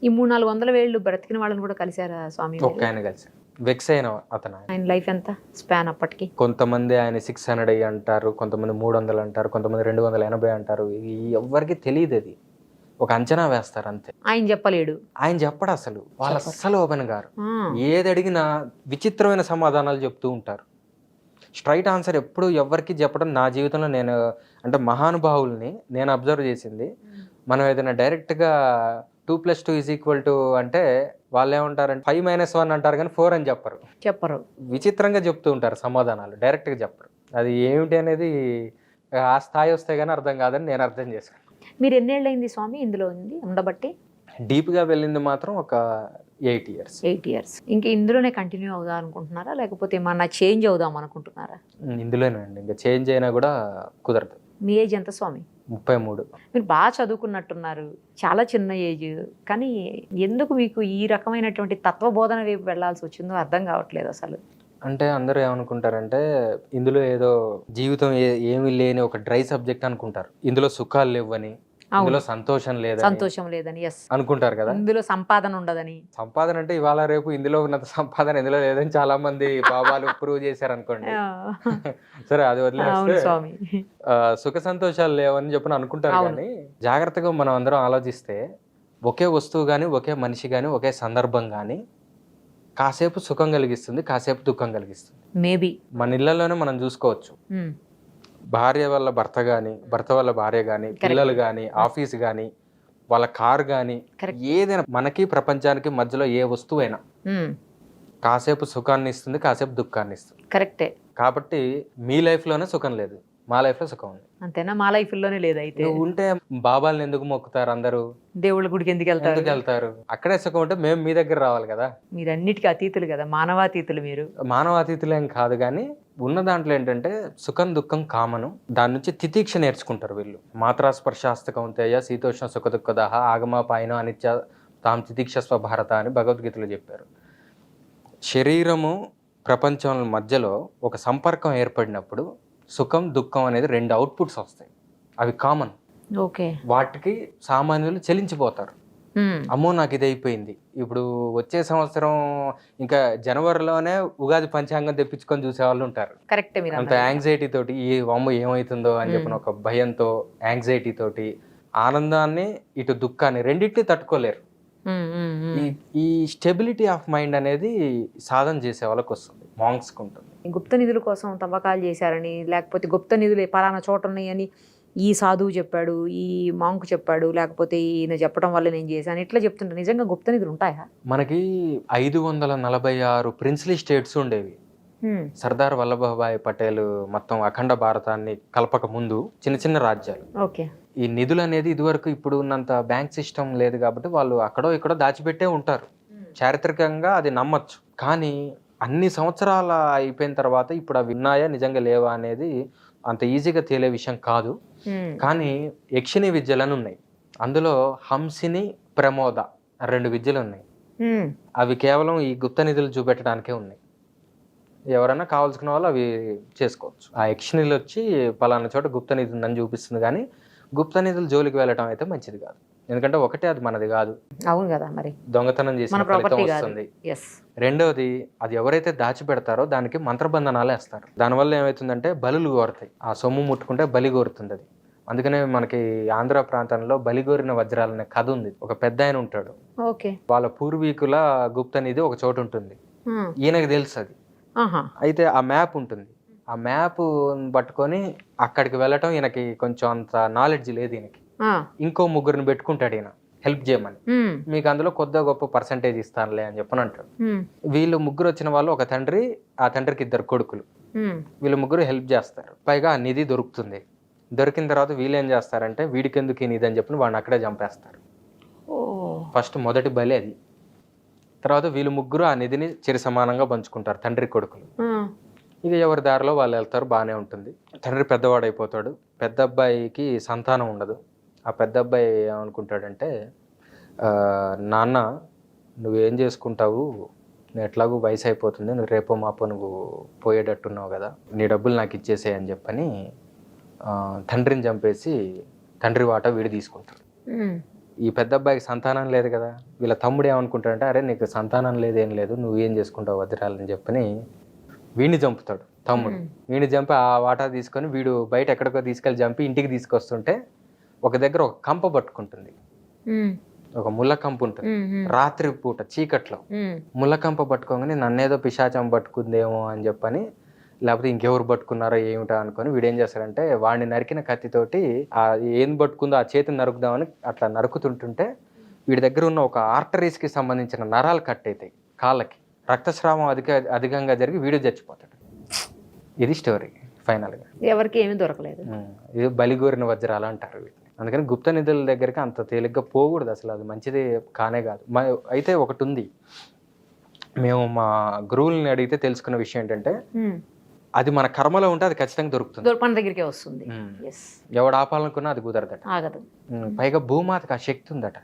ఈ 300-400 వేళ్ళు బ్రతికిన వాళ్ళని కూడా కలిశారా స్వామి? ఒక్క ఆయన కలిసి వెక్స్ అయిన అతను ఆయన. ఆయన లైఫ్ ఎంత స్పాన్ అప్పటికి? కొంతమంది ఆయన 600 అంటారు, కొంతమంది 300 అంటారు, కొంతమంది 280 అంటారు. ఎవ్వరికి తెలియదు, అది ఒక అంచనా వేస్తారు అంతే. ఆయన చెప్పలేడు, ఆయన చెప్పడు అసలు, వాళ్ళు అస్సలు ఓపెన్ గారు. ఏది అడిగినా విచిత్రమైన సమాధానాలు చెప్తూ ఉంటారు. స్ట్రైట్ ఆన్సర్ ఎప్పుడు ఎవరికి చెప్పడం నా జీవితంలో నేను అంటే మహానుభావుల్ని నేను అబ్జర్వ్ చేసింది. మనం ఏదైనా డైరెక్ట్గా 2+2 అంటే వాళ్ళు ఏమంటారంటే 5-1 అంటారు కానీ 4 అని చెప్పరు. విచిత్రంగా చెప్తూ ఉంటారు సమాధానాలు, డైరెక్ట్గా చెప్పరు. అది ఏమిటి అనేది ఆ స్థాయి వస్తే కానీ అర్థం కాదని నేను అర్థం చేశాను. మీరు ఎన్నేళ్ళైంది స్వామి ఇందులో ఉండబట్టి? డీప్గా వెళ్ళింది మాత్రం ఒక 8 years. 8 years. ఇంకా ఇందులోనే కంటిన్యూ అవుదాం అనుకుంటున్నారా, లేకపోతే ఏమన్నా చేంజ్ అవుదాం అనుకుంటున్నారా? ఇందులోనే అండి, ఇంకా చేంజ్ అయినా కూడా కుదరదు. మీ ఏజ్ ఎంత స్వామి? 33. మీరు బాగా చదువుకున్నట్టున్నారు, చాలా చిన్న ఏజ్, కానీ ఎందుకు మీకు ఈ రకమైనటువంటి తత్వబోధన వైపు వెళ్లాల్సి వచ్చిందో అర్థం కావట్లేదు అసలు. అంటే అందరూ ఏమనుకుంటారంటే ఇందులో ఏదో జీవితం ఏమీ లేని ఒక డ్రై సబ్జెక్ట్ అనుకుంటారు. ఇందులో సుఖాలు లేవని, ఇందులో సంతోషం లేదని అనుకుంటారు కదా. ఇందులో సంపాదన ఉండదని. సంపాదన అంటే ఇవాళ రేపు ఇందులో ఉన్నంత సంపాదన ఇందులో లేదని చాలా మంది బాబాలు ప్రూవ్ చేశారు అనుకోండి. సరే అది వదిలేస్తే సుఖ సంతోషాలు లేవని చెప్పని అనుకుంటారు. కానీ జాగ్రత్తగా మనం అందరం ఆలోచిస్తే ఒకే వస్తువు కానీ, ఒకే మనిషి కానీ, ఒకే సందర్భం కానీ కాసేపు సుఖం కలిగిస్తుంది, కాసేపు దుఃఖం కలిగిస్తుంది. మేబీ మన ఇళ్లలోనే మనం చూసుకోవచ్చు. భార్య వల్ల భర్త కానీ, భర్త వల్ల భార్య కానీ, పిల్లలు కానీ, ఆఫీస్ కానీ, వాళ్ళ కార్ కానీ, ఏదైనా మనకి ప్రపంచానికి మధ్యలో ఏ వస్తువైనా కాసేపు సుఖాన్ని ఇస్తుంది, కాసేపు దుఃఖాన్ని ఇస్తుంది. కరెక్టే. కాబట్టి మీ లైఫ్ లోనే సుఖం లేదు, మా లైఫ్ లో సుఖం ఉంది. అంతేనా? మా లైఫ్ లోనే లేదు. అయితే ఉంటే బాబాల్ని ఎందుకు మొక్కుతారు అందరూ? దేవుళ్ళ గుడికి ఎందుకు వెళ్తారు? అక్కడే సుఖం ఉంటే మేము మీ దగ్గర రావాలి కదా. మీరు అన్నిటికీ అతీతులు కదా, మానవాతీతులు. మీరు మానవాతీతులేం కాదు, కానీ ఉన్న దాంట్లో ఏంటంటే సుఖం దుఃఖం కామను. దాని నుంచి తితీక్ష నేర్చుకుంటారు వీళ్ళు. మాత్రా స్పర్శాస్తకౌంతేయ శీతోష్ణ సుఖ దుఃఖదాహ ఆగమాపాయన అనిత్య తాం తితీక్ష స్వభారత అని భగవద్గీతలో చెప్పారు. శరీరము ప్రపంచం మధ్యలో ఒక సంపర్కం ఏర్పడినప్పుడు సుఖం దుఃఖం అనేది 2 అవుట్పుట్స్ వస్తాయి. అవి కామన్. వాటికి సామాన్యులు చెలించిపోతారు. అమ్మో నాకు ఇది అయిపోయింది, ఇప్పుడు వచ్చే సంవత్సరం ఇంకా జనవరిలోనే ఉగాది పంచాంగం తెప్పించుకొని చూసే వాళ్ళు ఉంటారు. అంత యాంగ్జైటీ తోటి అమ్మో ఏమవుతుందో అని చెప్పిన ఒక భయంతో, యాంగ్జైటీ తోటి ఆనందాన్ని ఇటు దుఃఖాన్ని రెండింటినీ తట్టుకోలేరు. ఈ స్టెబిలిటీ ఆఫ్ మైండ్ అనేది సాధన చేసే వాళ్ళకి వస్తుంది, మాంగ్స్కి ఉంటుంది. గుప్త నిధుల కోసం తవ్వకాలు చేశారని, లేకపోతే గుప్త నిధులు పలానా చోట ఉన్నాయని ఈ సాధువు చెప్పాడు, ఈ మాంకు చెప్పాడు, లేకపోతే ఈయన చెప్పడం వల్ల నేను చేశాను, ఇట్లా చెప్తుంటా. నిజంగా గుప్త నిధులు ఉంటాయా? మనకి 546 ప్రిన్స్లీ స్టేట్స్ ఉండేవి. సర్దార్ వల్లభాయ్ పటేల్ మొత్తం అఖండ భారతాన్ని కలపక ముందు చిన్న చిన్న రాజ్యాలు. ఈ నిధులు అనేది ఇదివరకు ఇప్పుడు ఉన్నంత బ్యాంక్ సిస్టమ్ లేదు కాబట్టి వాళ్ళు అక్కడో ఇక్కడో దాచిపెట్టే ఉంటారు. చారిత్రకంగా అది నమ్మచ్చు. కానీ అన్ని సంవత్సరాల అయిపోయిన తర్వాత ఇప్పుడు అవి ఉన్నాయా నిజంగా లేవా అనేది అంత ఈజీగా తేలే విషయం కాదు. కానీ యక్షిణి విద్యలను ఉన్నాయి. అందులో హంసిని, ప్రమోద 2 విద్యలు ఉన్నాయి. అవి కేవలం ఈ గుప్త నిధులు చూపెట్టడానికే ఉన్నాయి. ఎవరైనా కావాల్సుకున్న వాళ్ళు అవి చేసుకోవచ్చు. ఆ యక్షిణిలు వచ్చి పలానా చోట గుప్త నిధి ఉందని చూపిస్తుంది, కానీ గుప్త నిధుల జోలికి వెళ్ళటం అయితే మంచిది కాదు. ఎందుకంటే ఒకటే అది మనది కాదు. అవును కదా, మరి దొంగతనం చేసిన ఫలితం వస్తుంది. రెండవది, అది ఎవరైతే దాచిపెడతారో దానికి మంత్రబంధనాలు వేస్తారు. దానివల్ల ఏమవుతుందంటే బలులు కోరుతాయి. ఆ సొమ్ము ముట్టుకుంటే బలి కోరుతుంది అది. అందుకనే మనకి ఆంధ్ర ప్రాంతంలో బలిగోరిన వజ్రాలనే కథ ఉంది. ఒక పెద్ద ఆయన ఉంటాడు, వాళ్ళ పూర్వీకుల గుప్త నిధి ఒక చోటు ఉంటుంది. ఈయనకు తెలుసు అది. అయితే ఆ మ్యాప్ ఉంటుంది. ఆ మ్యాప్ పట్టుకొని అక్కడికి వెళ్ళటం ఈయనకి కొంచెం అంత నాలెడ్జ్ లేదు. ఈయనకి ఇంకో 3 పెట్టుకుంటాడు ఈయన హెల్ప్ చేయమని. మీకు అందులో కొద్దిగా గొప్ప పర్సంటేజ్ ఇస్తానులే అని చెప్పని అంటాడు. వీళ్ళు 3 వచ్చిన వాళ్ళు ఒక తండ్రి, ఆ తండ్రికి 2 కొడుకులు. వీళ్ళు 3 హెల్ప్ చేస్తారు. పైగా ఆ నిధి దొరుకుతుంది. దొరికిన తర్వాత వీళ్ళు ఏం చేస్తారంటే వీడికెందుకు ఈ నిధి అని చెప్పి వాడిని అక్కడే చంపేస్తారు. ఫస్ట్ మొదటి బలి అది. తర్వాత వీళ్ళు 3 ఆ నిధిని చిరు సమానంగా పంచుకుంటారు, తండ్రి కొడుకులు. ఇక ఎవరి దారిలో వాళ్ళు వెళ్తారు, బాగానే ఉంటుంది. తండ్రి పెద్దవాడైపోతాడు. పెద్ద అబ్బాయికి సంతానం ఉండదు. ఆ పెద్ద అబ్బాయి ఏమనుకుంటాడంటే, నాన్న నువ్వేం చేసుకుంటావు, నువ్వు ఎట్లాగూ వయసు అయిపోతుంది, నువ్వు రేపో మాపో నువ్వు పోయేటట్టున్నావు కదా, నీ డబ్బులు నాకు ఇచ్చేసేయ్ అని చెప్పని తండ్రిని చంపేసి తండ్రి వాటా వీడు తీసుకుంటాడు. ఈ పెద్ద అబ్బాయికి సంతానం లేదు కదా, వీళ్ళ తమ్ముడు ఏమనుకుంటాడంటే అరే నీకు సంతానం లేదు ఏం లేదు నువ్వు ఏం చేసుకుంటావు వదిరాలని చెప్పని వీడిని చంపుతాడు తమ్ముడు. వీడిని చంపి ఆ వాటా తీసుకొని వీడు బయట ఎక్కడికో తీసుకెళ్ళి చంపి ఇంటికి తీసుకొస్తుంటే ఒక దగ్గర ఒక కంప పట్టుకుంటుంది, ఒక ముళ్ళ కంప ఉంటుంది. రాత్రి పూట చీకట్లో ముళ్ళ కంప పట్టుకోగానే నన్నేదో పిశాచం పట్టుకుందేమో అని చెప్పని, లేకపోతే ఇంకెవరు పట్టుకున్నారో ఏమిటా అనుకొని వీడు ఏం చేస్తాడంటే వాడిని నరికిన కత్తితోటి ఆ ఏం పట్టుకుందో ఆ చేతిని నరుకుదామని అట్లా నరుకుతుంటుంటే వీడి దగ్గర ఉన్న ఒక ఆర్టరీస్కి సంబంధించిన నరాలు కట్ అవుతాయి కాళ్ళకి, రక్తస్రావం అధికంగా జరిగి వీడు చచ్చిపోతాడు. ఇది స్టోరీ ఫైనల్గా. ఎవరికి ఏమీ దొరకలేదు. ఇది బలిగోరిన వజ్రాలు అంటారు వీటిని. అందుకని గుప్త నిధుల దగ్గరికి అంత తేలిగ్గా పోకూడదు అసలు, అది మంచిది కానే కాదు. అయితే ఒకటి ఉంది, మేము మా గురువుల్ని అడిగితే తెలుసుకున్న విషయం ఏంటంటే అది మన కర్మలో ఉంటే అది ఖచ్చితంగా దొరుకుతుంది, మన దగ్గరికే వస్తుంది. ఎవడు ఆపాలనుకున్నా అది కుదరదట. పైగా భూమాతకు ఆ శక్తి ఉందట,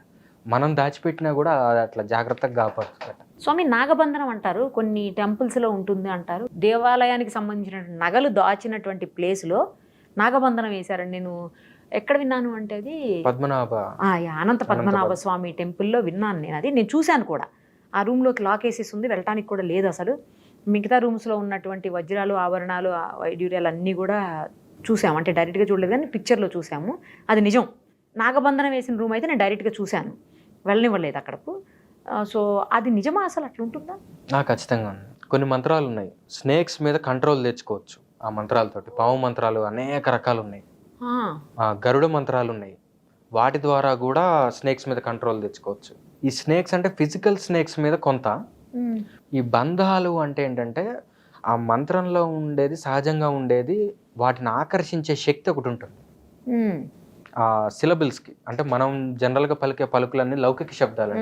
మనం దాచిపెట్టినా కూడా అట్లా జాగ్రత్తగా కాపాడుతుందట. స్వామి నాగబంధనం అంటారు, కొన్ని టెంపుల్స్లో ఉంటుంది అంటారు. దేవాలయానికి సంబంధించిన నగలు దాచినటువంటి ప్లేస్లో నాగబంధనం వేశారండి. నేను ఎక్కడ విన్నాను అంటే అది అనంత పద్మనాభ స్వామి టెంపుల్లో విన్నాను నేను. అది నేను చూశాను కూడా. ఆ రూమ్లోకి లాక్ వేసేసి ఉంది, వెళ్ళటానికి కూడా లేదు అసలు. మిగతా రూమ్స్లో ఉన్నటువంటి వజ్రాలు ఆభరణాలు వైడ్యూర్యాలు అన్నీ కూడా చూసాము, అంటే డైరెక్ట్గా చూడలేదు కానీ పిక్చర్లో చూసాము. అది నిజం. నాగబంధనం వేసిన రూమ్ అయితే నేను డైరెక్ట్గా చూశాను, వెళ్ళనివ్వలేదు అక్కడకు. సో అది నిజమా అసలు, అట్లా ఉంటుందా? ఖచ్చితంగా ఉంది. కొన్ని మంత్రాలు ఉన్నాయి, స్నేక్స్ మీద కంట్రోల్ తెచ్చుకోవచ్చు ఆ మంత్రాలతోటి. పాము మంత్రాలు అనేక రకాలు ఉన్నాయి, గరుడ మంత్రాలు ఉన్నాయి, వాటి ద్వారా కూడా స్నేక్స్ మీద కంట్రోల్ తెచ్చుకోవచ్చు. ఈ స్నేక్స్ అంటే ఫిజికల్ స్నేక్స్ మీద కొంత, ఈ బంధాలు అంటే ఏంటంటే ఆ మంత్రంలో ఉండేది సహజంగా ఉండేది వాటిని ఆకర్షించే శక్తి ఒకటి ఉంటుంది ఆ సిలబుల్స్కి. అంటే మనం జనరల్గా పలికే పలుకులన్నీ లౌకిక శబ్దాలు.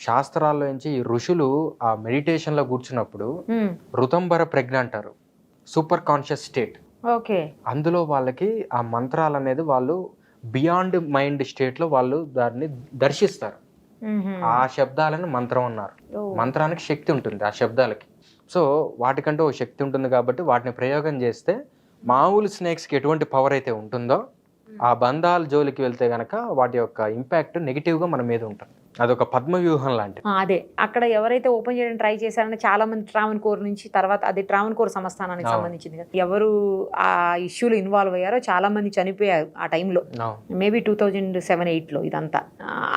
శాస్త్రాల్లో నుంచి ఈ ఋషులు ఆ మెడిటేషన్లో కూర్చున్నప్పుడు ఋతంబర ప్రజ్ఞ అంటారు, సూపర్ కాన్షియస్ స్టేట్. అందులో వాళ్ళకి ఆ మంత్రాలు అనేది వాళ్ళు బియాండ్ మైండ్ స్టేట్లో వాళ్ళు దాన్ని దర్శిస్తారు. ఆ శబ్దాలను మంత్రం అన్నారు. మంత్రానికి శక్తి ఉంటుంది ఆ శబ్దాలకి. సో వాటికంటూ ఒక శక్తి ఉంటుంది కాబట్టి వాటిని ప్రయోగం చేస్తే మామూలు స్నేక్స్కి ఎటువంటి పవర్ అయితే ఉంటుందో ఆ బంధాల జోలికి వెళ్తే గనక వాటి యొక్క ఇంపాక్ట్ నెగిటివ్గా మన మీద ఉంటుంది. అదొక పద్మ వ్యూహం లాంటిది. అదే అక్కడ ఎవరైతే ఓపెన్ చేయడానికి ట్రై చేశారని చాలా మంది ట్రావెన్కోర్ నుంచి, తర్వాత అది ట్రావెన్కోర్ సంస్థానానికి సంబంధించింది కదా, ఎవరు ఆ ఇష్యూలో ఇన్వాల్వ్ అయ్యారో చాలా మంది చనిపోయారు ఆ టైంలో. మేబీ 2007-8లో ఇదంతా.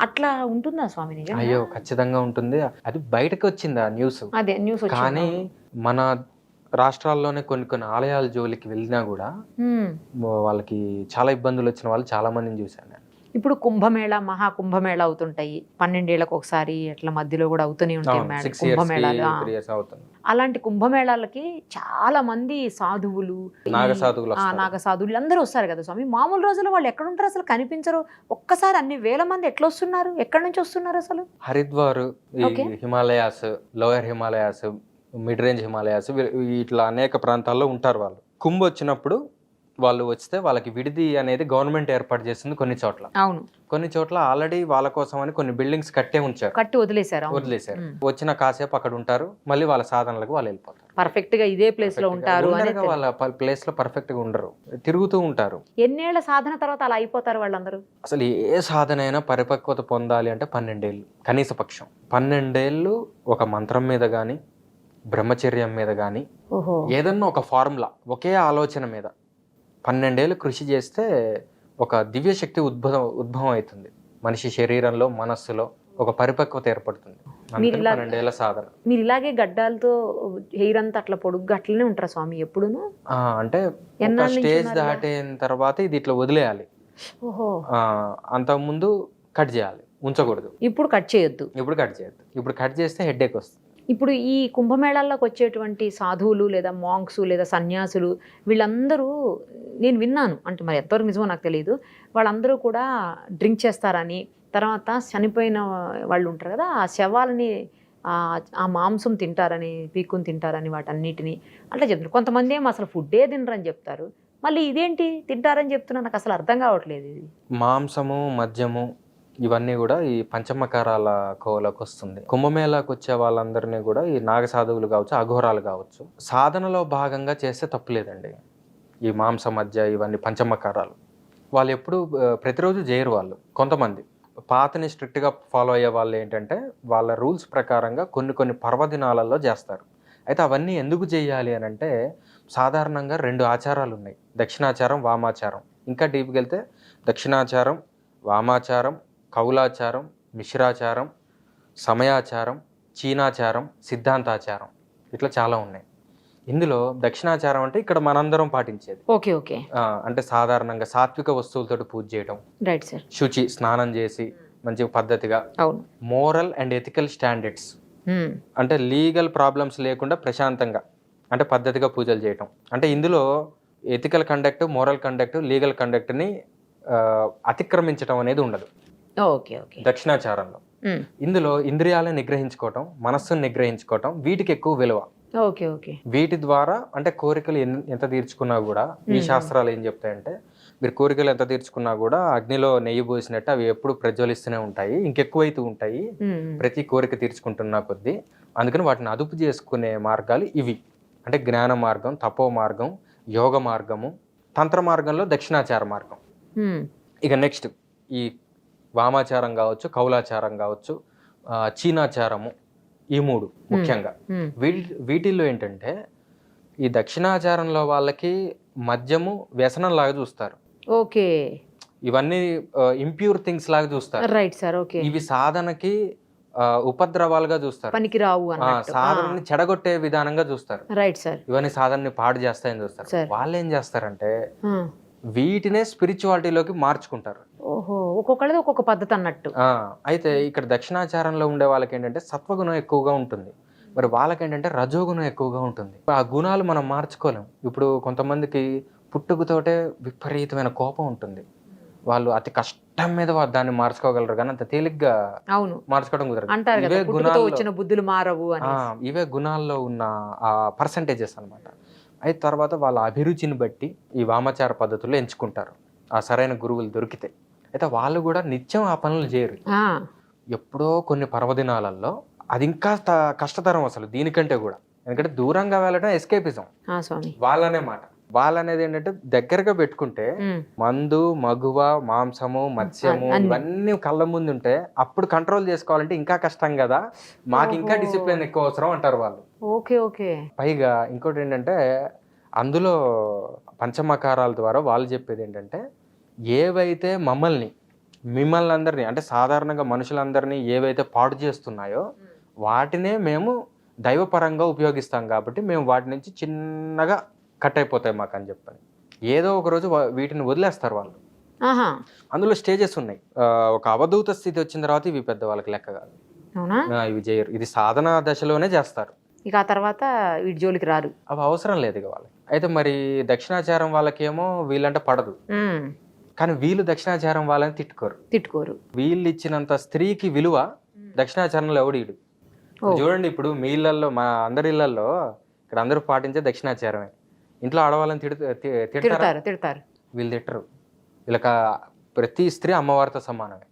అట్లా ఉంటుందా స్వామి? నిజంగా? అయ్యో ఖచ్చితంగా ఉంటుంది. అది బయటకు వచ్చింది ఆ న్యూస్. అదే న్యూస్. కానీ మన రాష్ట్రాల్లోనే కొన్ని ఆలయాల జోలికి వెళ్ళినా కూడా వాళ్ళకి చాలా ఇబ్బందులు వచ్చిన వాళ్ళు చాలా మందిని చూశాను నేను. ఇప్పుడు కుంభమేళా, మహాకుంభమేళా అవుతుంటాయి 12 ఏళ్లకు ఒకసారి, అట్లా మధ్యలో కూడా అవుతూనే ఉంటాయి కుంభమేళాలు. అలాంటి కుంభమేళాలకి చాలా మంది సాధువులు, నాగసాధువులు అందరూ వస్తారు కదా స్వామి. మామూలు రోజుల్లో వాళ్ళు ఎక్కడ ఉంటారు అసలు, కనిపించరు. ఒక్కసారి అన్ని వేల మంది ఎట్లా వస్తున్నారు, ఎక్కడి నుంచి వస్తున్నారు అసలు? Haridwar, Himalayas, lower Himalayas, mid range Himalayas, ఇట్లా అనేక ప్రాంతాల్లో ఉంటారు వాళ్ళు. కుంభ వచ్చినప్పుడు వాళ్ళు వస్తే వాళ్ళకి విడిది అనేది గవర్నమెంట్ ఏర్పాటు చేస్తుంది కొన్ని చోట్ల. అవును, కొన్ని చోట్ల ఆల్రెడీ వాళ్ళ కోసం అని కొన్ని బిల్డింగ్స్ కట్టే ఉంచారు, కట్టి వదిలేశారు. వచ్చిన కాసేపు అక్కడ ఉంటారు, మళ్ళీ వాళ్ళ సాధనలకు వాళ్ళు వెళ్ళిపోతారు. పర్ఫెక్ట్ గా ఇదే ప్లేస్ లో ఉంటారు, వాళ్ళ ప్లేస్ లో పర్ఫెక్ట్ గా ఉండరు, తిరుగుతూ ఉంటారు. ఎన్నేళ్ల సాధన తర్వాత అలా అయిపోతారు వాళ్ళందరూ? అసలు ఏ సాధన అయినా పరిపక్వత పొందాలి అంటే 12 ఏళ్ళు కనీస పక్షం. 12 ఏళ్ళు ఒక మంత్రం మీద గానీ, బ్రహ్మచర్యం మీద గానీ, ఏదన్నా ఒక ఫార్ములా, ఒకే ఆలోచన మీద 12 ఏళ్ళు కృషి చేస్తే ఒక దివ్యశక్తి ఉద్భవం అవుతుంది మనిషి శరీరంలో, మనస్సులో ఒక పరిపక్వత ఏర్పడుతుంది. 12 ఏళ్ళ సాధన. మీరు ఇలాగే గడ్డాలతో హెయిర్ అంతా అట్లా పొడుగ్గా అట్లనే ఉంటారా స్వామి ఎప్పుడును? అంటే స్టేజ్ దాటిన తర్వాత ఇది ఇట్లా వదిలేయాలి. అంతకుముందు కట్ చేయాలి, ఉంచకూడదు. ఇప్పుడు కట్ చేయొద్దు. ఇప్పుడు కట్ చేస్తే హెడ్ఏక్ వస్తుంది. ఇప్పుడు ఈ కుంభమేళాల్లోకి వచ్చేటువంటి సాధువులు లేదా మాంక్స్ లేదా సన్యాసులు వీళ్ళందరూ నేను విన్నాను, అంటే మరి ఎంతవరకు నిజమో నాకు తెలియదు, వాళ్ళందరూ కూడా డ్రింక్ చేస్తారని, తర్వాత చనిపోయిన వాళ్ళు ఉంటారు కదా ఆ శవాలని ఆ మాంసం తింటారని, పీక్కుని తింటారని, వాటన్నిటిని అట్లా చెప్తారు. కొంతమంది ఏమో అసలు ఫుడ్డే తినరని చెప్తారు. మళ్ళీ ఇదేంటి తింటారని చెప్తున్నా, నాకు అసలు అర్థం కావట్లేదు. ఇది మాంసము, మద్యము ఇవన్నీ కూడా ఈ పంచమకారాల కోవలోకి వస్తుంది. కుంభమేళాకు వచ్చే వాళ్ళందరినీ కూడా ఈ నాగసాధువులు కావచ్చు, అఘోరాలు కావచ్చు, సాధనలో భాగంగా చేస్తే తప్పులేదండి. ఈ మాంస మధ్య ఇవన్నీ పంచమకారాలు వాళ్ళు ఎప్పుడు ప్రతిరోజు చేయరు. వాళ్ళు కొంతమంది పాతని స్ట్రిక్ట్గా ఫాలో అయ్యే వాళ్ళు ఏంటంటే వాళ్ళ రూల్స్ ప్రకారంగా కొన్ని పర్వదినాలలో చేస్తారు. అయితే అవన్నీ ఎందుకు చేయాలి అని అంటే సాధారణంగా 2 ఆచారాలు ఉన్నాయి, దక్షిణాచారం, వామాచారం. ఇంకా డీప్కి వెళ్తే దక్షిణాచారం, వామాచారం, కౌలాచారం, మిశ్రాచారం, సమయాచారం, చీనాచారం, సిద్ధాంతాచారం, ఇట్లా చాలా ఉన్నాయి. ఇందులో దక్షిణాచారం అంటే ఇక్కడ మనందరం పాటించేది. Okay okay. అంటే సాధారణంగా సాత్విక వస్తువులతో పూజ చేయడం, రైట్ సార్, శుచి స్నానం చేసి మంచి పద్ధతిగా, అవును, మోరల్ అండ్ ఎథికల్ స్టాండర్డ్స్ అంటే లీగల్ ప్రాబ్లమ్స్ లేకుండా ప్రశాంతంగా అంటే పద్ధతిగా పూజలు చేయటం. అంటే ఇందులో ethical conduct, moral conduct, legal కండక్ట్ని అతిక్రమించడం అనేది ఉండదు ఓకే ఓకే దక్షిణాచారంలో. ఇందులో ఇంద్రియాలను నిగ్రహించుకోవటం, మనస్సును నిగ్రహించుకోవటం, వీటికి ఎక్కువ విలువ. Okay okay. వీటి ద్వారా అంటే కోరికలు ఎంత తీర్చుకున్నా కూడా ఈ శాస్త్రాలు ఏం చెప్తాయంటే మీరు కోరికలు ఎంత తీర్చుకున్నా కూడా అగ్నిలో నెయ్యి పోసినట్టు అవి ఎప్పుడు ప్రజ్వలిస్తూనే ఉంటాయి, ఇంకెక్కువైతూ ఉంటాయి ప్రతి కోరిక తీర్చుకుంటున్నా కొద్దీ. అందుకని వాటిని అదుపు చేసుకునే మార్గాలు ఇవి. అంటే జ్ఞాన మార్గం, తపో మార్గం, యోగ మార్గము, తంత్ర మార్గంలో దక్షిణాచార మార్గం. ఇక నెక్స్ట్ ఈ వామాచారం కావచ్చు, కౌలాచారం కావచ్చు, చీనాచారము, ఈ 3 ముఖ్యంగా. వీటిల్లో ఏంటంటే ఈ దక్షిణాచారంలో వాళ్ళకి మద్యము వ్యసనం లాగా చూస్తారు. ఓకే. ఇవన్నీ ఇంప్యూర్ థింగ్స్ లాగా చూస్తారు. Right sir, okay. ఇవి సాధనకి ఉపద్రవాలుగా చూస్తారు, పనికి రావు, సాధనని చెడగొట్టే విధానంగా చూస్తారు. Right sir. ఇవన్నీ సాధనని పాడు చేస్తాయని చూస్తారు. వాళ్ళు ఏం చేస్తారంటే వీటినే స్పిరిచువాలిటీలోకి మార్చుకుంటారు. ఓహో, ఒక్కొక్కళ్ళది ఒక్కొక్క పద్ధతి అన్నట్టు. అయితే ఇక్కడ దక్షిణాచారంలో ఉండే వాళ్ళకి ఏంటంటే సత్వగుణం ఎక్కువగా ఉంటుంది, మరి వాళ్ళకేంటంటే రజోగుణం ఎక్కువగా ఉంటుంది. ఆ గుణాలు మనం మార్చుకోలేం. ఇప్పుడు కొంతమందికి పుట్టుకతోటే విపరీతమైన కోపం ఉంటుంది, వాళ్ళు అతి కష్టం మీద దాన్ని మార్చుకోగలరు, కానీ అంత తేలిగ్గా మార్చుకోవడం కుదరదు. ఇవే గుణాలు వచ్చిన బుద్ధులు మారవు, ఇవే గుణాల్లో ఉన్న ఆ పర్సంటేజెస్ అన్నమాట. అయితే తర్వాత వాళ్ళ అభిరుచిని బట్టి ఈ వామాచార పద్ధతుల్లో ఎంచుకుంటారు ఆ సరైన గురువులు దొరికితే. అయితే వాళ్ళు కూడా నిత్యం ఆ పనులు చేయరు, ఎప్పుడో కొన్ని పర్వదినాలలో. అది ఇంకా కష్టతరం అసలు దీనికంటే కూడా, ఎందుకంటే దూరంగా వెళ్ళడం ఎస్కేపిజం వాళ్ళనే మాట. వాళ్ళనేది ఏంటంటే దగ్గరగా పెట్టుకుంటే మందు, మగువ, మాంసము, మత్స్యము ఇవన్నీ కళ్ళ ముందు ఉంటే అప్పుడు కంట్రోల్ చేసుకోవాలంటే ఇంకా కష్టం కదా, మాకు ఇంకా డిసిప్లిన్ ఎక్కువ అవసరం అంటారు వాళ్ళు. Okay okay. పైగా ఇంకోటి ఏంటంటే అందులో పంచమకారాల ద్వారా వాళ్ళు చెప్పేది ఏంటంటే ఏవైతే మిమ్మల్ని అందరినీ అంటే సాధారణంగా మనుషులందరినీ ఏవైతే పాడు చేస్తున్నాయో వాటినే మేము దైవపరంగా ఉపయోగిస్తాం, కాబట్టి మేము వాటి నుంచి చిన్నగా కట్ అయిపోతాయి మాకు అని చెప్పని ఏదో ఒక రోజు వీటిని వదిలేస్తారు వాళ్ళు. అందులో స్టేజెస్ ఉన్నాయి. ఒక అవధూత స్థితి వచ్చిన తర్వాత ఇవి పెద్ద వాళ్ళకి లెక్క కాదు, ఇవి చేయరు. ఇది సాధన దశలోనే చేస్తారు, ఇక ఆ తర్వాత వీటి జోలికి రారు, అవి అవసరం లేదు ఇక వాళ్ళకి. అయితే మరి దక్షిణాచారం వాళ్ళకేమో వీళ్ళంటే పడదు, కానీ వీళ్ళు దక్షిణాచారం వాళ్ళని తిట్టుకోరు. వీళ్ళు ఇచ్చినంత స్త్రీకి విలువ దక్షిణాచారంలో ఎవడీడు. చూడండి, ఇప్పుడు మీ ఇళ్లలో, మా అందరి ఇళ్లలో ఇక్కడ అందరూ పాటించే దక్షిణాచారమే. ఇంట్లో ఆడవాళ్ళని తిడతారు, వీళ్ళు తిట్టరు. వీళ్ళకి ప్రతి స్త్రీ అమ్మవారితో సమానమే.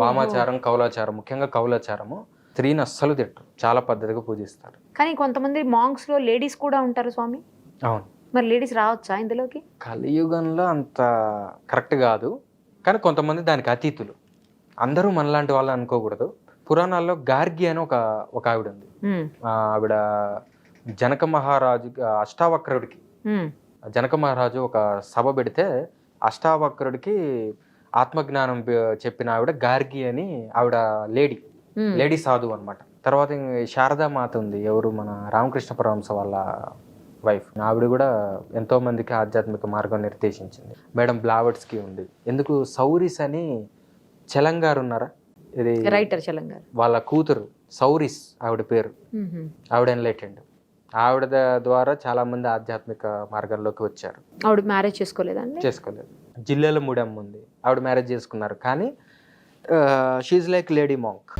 వామాచారం, కౌలాచారం, ముఖ్యంగా కౌలాచారము స్త్రీని అస్సలు తిట్టరు, చాలా పద్ధతిగా పూజిస్తారు. కానీ కొంతమంది మాంగ్స్ లో లేడీస్ కూడా ఉంటారు స్వామి. అవును, మరి లేడీస్ రావచ్చా ఇందులోకి? కలియుగంలో అంత కరెక్ట్ కాదు, కానీ కొంతమంది దానికి అతీతులు. అందరూ మనలాంటి వాళ్ళు అనుకోకూడదు. పురాణాల్లో గార్గి అని ఒక ఆవిడ ఉంది. ఆవిడ జనక మహారాజు అష్టావక్రుడికి, జనక మహారాజు ఒక సభ పెడితే అష్టావక్రుడికి ఆత్మజ్ఞానం చెప్పిన ఆవిడ గార్గి అని ఆవిడ లేడీ సాధువు అనమాట. తర్వాత శారదామాత ఉంది, ఎవరు మన రామకృష్ణ పరమహంస వాళ్ళ వైఫ్. ఆవిడ కూడా ఎంతో మందికి ఆధ్యాత్మిక మార్గం నిర్దేశించింది. మేడం బ్లావట్స్కి ఉంది. ఎందుకు సౌరిస్ అని చెలంగారు ఉన్నారా, ఇది రైటర్ చెలంగారు వాళ్ళ కూతురు సౌరిస్ ఆవిడ పేరు. ఆవిడ ఎన్లైటెండ్. ఆవిడ ద్వారా చాలా మంది ఆధ్యాత్మిక మార్గంలోకి వచ్చారు. ఆవిడ మ్యారేజ్ చేసుకోలేదు. జిల్లాలో 3 అమ్మ ఉంది, ఆవిడ మ్యారేజ్ చేసుకున్నారు, కానీ షీఈ్ లైక్ లేడీ మాంక్.